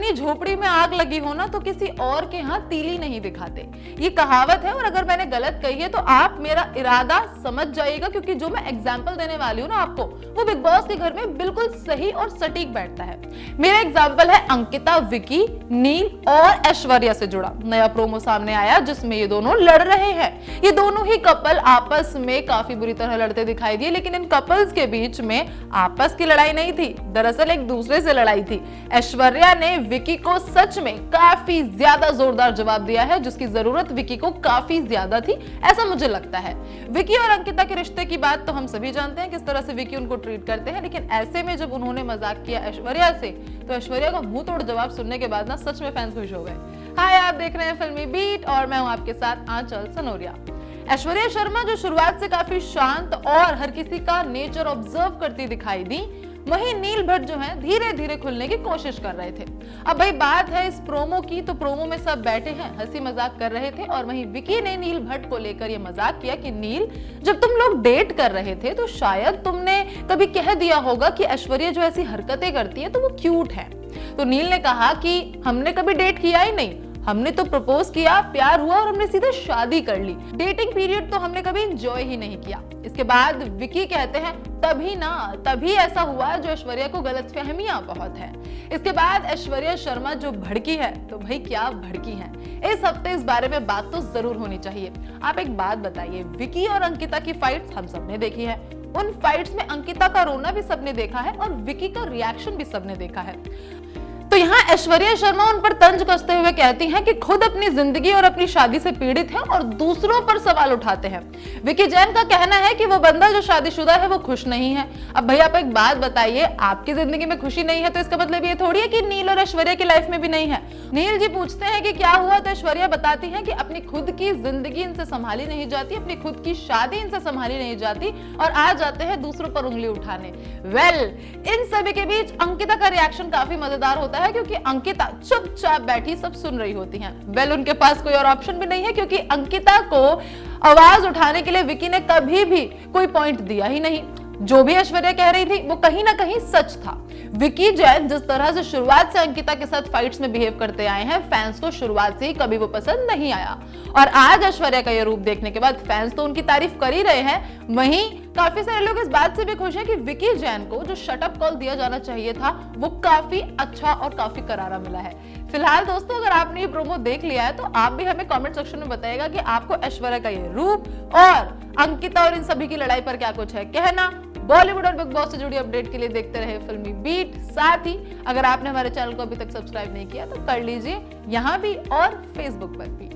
अपनी झोपड़ी में आग लगी हो ना तो किसी और के यहाँ तीली नहीं दिखाते। ये कहावत है और अगर मैंने गलत कही है तो आप मेरा इरादा समझ जाइएगा, क्योंकि जो मैं एग्जाम्पल देने वाली हूँ ना आपको, वो बिग बॉस के घर में बिल्कुल सही और सटीक बैठता है। मेरा एग्जाम्पल है अंकिता, विकी, नील और ऐश्वर्या से जुड़ा। नया प्रोमो सामने आया जिसमें ये दोनों लड़ रहे हैं। ये दोनों ही कपल आपस में काफी बुरी तरह लड़ते दिखाई दिए, लेकिन इन कपल्स के बीच में आपस की लड़ाई नहीं थी, दरअसल एक दूसरे से लड़ाई थी। ऐश्वर्या ने विकी को सच में काफी ज्यादा जोरदार जवाब दिया है, जिसकी जरूरत विकी को काफी ज्यादा थी, ऐसा मुझे लगता है। विकी और अंकिता के रिश्ते की बात तो हम सभी जानते हैं, किस तरह से विकी उनको ट्रीट करते हैं, लेकिन ऐसे में जब उन्होंने मजाक किया ऐश्वर्या से, तो ऐश्वर्या का मुंह तोड़ जवाब सुनने के बाद ना सच में फैंस खुश हो गए। हाय, आप देख रहे हैं फिल्मी बीट और मैं हूं आपके साथ आंचल सनोरिया। ऐश्वर्या शर्मा जो शुरुआत से काफी शांत और हर किसी का नेचर ऑब्जर्व करती दिखाई दी, वहीं नील भट्ट जो है धीरे धीरे खुलने की कोशिश कर रहे थे। अब भाई बात है इस प्रोमो की, तो प्रोमो में सब बैठे हैं, हंसी मजाक कर रहे थे और वहीं विकी ने नील भट्ट को लेकर ये मजाक किया कि नील, जब तुम लोग डेट कर रहे थे तो शायद तुमने कभी कह दिया होगा कि ऐश्वर्या जो ऐसी हरकतें करती है तो वो क्यूट है। तो नील ने कहा कि हमने कभी डेट किया ही नहीं, हमने तो प्रपोज किया, प्यार हुआ और हमने सीधे शादी कर ली। डेटिंग पीरियड तो हमने कभी एंजॉय ही नहीं किया। इसके बाद विकी कहते हैं तभी ऐसा हुआ जो ऐश्वर्या को गलतफहमियां बहुत है। इसके बाद ऐश्वर्या शर्मा जो भड़की है, तो भाई क्या भड़की है। इस हफ्ते इस बारे में बात तो जरूर होनी चाहिए। आप एक बात बताइए, विकी और अंकिता की फाइट्स हम सबने देखी है। उन फाइट्स में अंकिता का रोना भी सबने देखा है और विकी का रिएक्शन भी सबने देखा है। तो यहाँ ऐश्वर्या शर्मा उन पर तंज कसते हुए कहती हैं कि खुद अपनी जिंदगी और अपनी शादी से पीड़ित हैं और दूसरों पर सवाल उठाते हैं। विकी जैन का कहना है कि वो बंदा जो शादीशुदा है वो खुश नहीं है। अब भैया आप एक बात बताइए, आपकी जिंदगी में खुशी नहीं है तो इसका मतलब ये थोड़ी है कि नील और ऐश्वर्या की लाइफ में भी नहीं है। नील जी पूछते हैं कि क्या हुआ, तो ऐश्वर्या बताती है कि अपनी खुद की जिंदगी इनसे संभाली नहीं जाती, अपनी खुद की शादी इनसे संभाली नहीं जाती और आ जाते हैं दूसरों पर उंगली उठाने। वेल, इन सभी के बीच अंकिता का रिएक्शन काफी मजेदार होता है, क्योंकि अंकिता चुपचाप बैठी सब सुन रही होती हैं। वेल, उनके पास कोई और ऑप्शन भी नहीं है, क्योंकि अंकिता को आवाज उठाने के लिए विकी ने कभी भी कोई पॉइंट दिया ही नहीं। जो भी ऐश्वर्या कह रही थी वो कहीं ना कहीं सच था। विकी जैन जिस तरह से शुरुआत से अंकिता के साथ फाइट्स में बिहेव करते आए हैं, फैंस को शुरुआत से ही कभी वो पसंद नहीं आया और आज ऐश्वर्या का ये रूप देखने के बाद फैंस तो उनकी तारीफ कर ही रहे हैं। वहीं काफी सारे लोग इस बात से भी खुश हैं कि विकी जैन को जो शटअप कॉल दिया जाना चाहिए था वो काफी अच्छा और काफी करारा मिला है। फिलहाल दोस्तों, अगर आपने ये प्रोमो देख लिया है तो आप भी हमें कमेंट सेक्शन में बताइएगा कि आपको ऐश्वर्या का ये रूप और अंकिता और इन सभी की लड़ाई पर क्या कुछ है कहना। बॉलीवुड और बिग बॉस से जुड़ी अपडेट के लिए देखते रहे फिल्मी बीट। साथ ही अगर आपने हमारे चैनल को अभी तक सब्सक्राइब नहीं किया तो कर लीजिए, यहाँ भी और फेसबुक पर भी।